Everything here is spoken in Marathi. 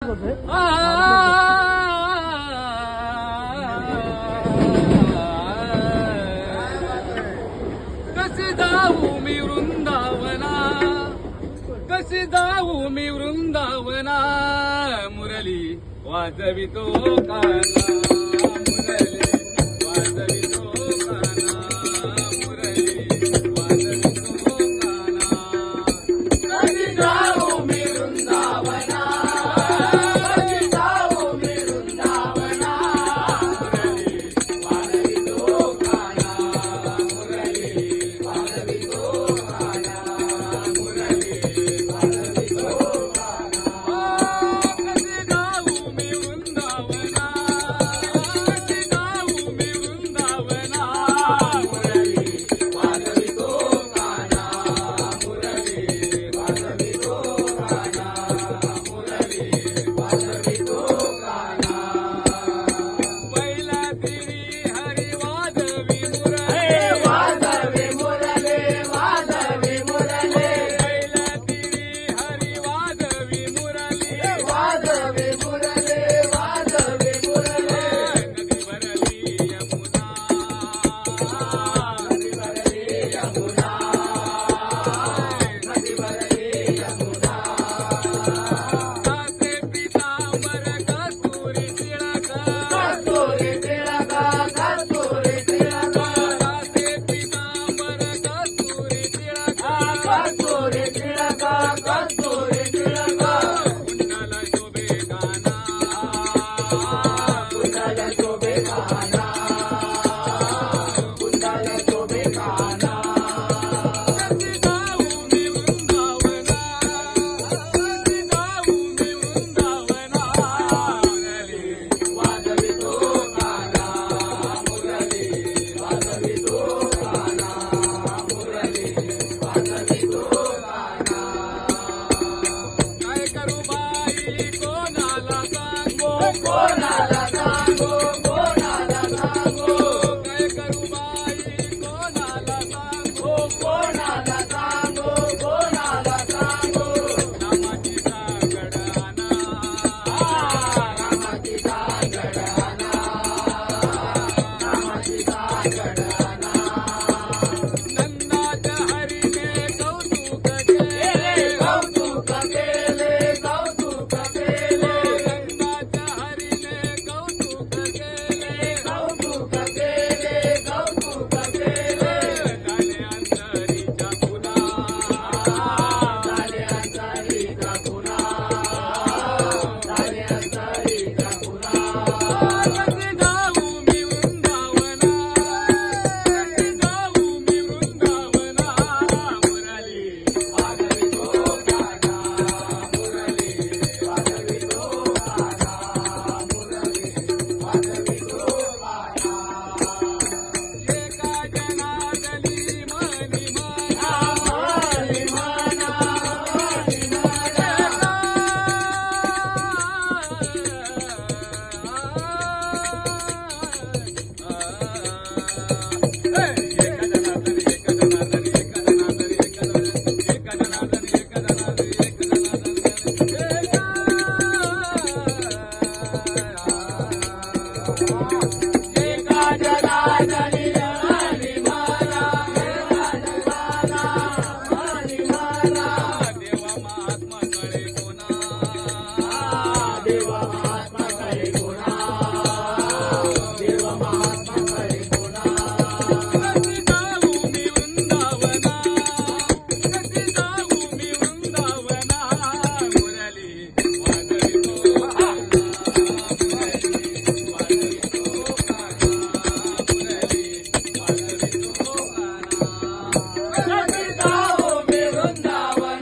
कशी जाऊ मी वृंदावना, कशी जाऊ मी वृंदावना, मुरली वाजवितो काना, मुरली वाजवितो काना, मुरली वाजवितो काना. कशी जाऊ मी वृंदावना, कशी जाऊ मी वृंदावना, मुरली वाजवितो काना, मुरली वाजवितो काना, मुरली वाजवितो काना. कशी जाऊ मी वृंदावना, कशी जाऊ मी वृंदावना, मुरली वाजवितो काना, मुरली वाजवितो काना, मुरली वाजवितो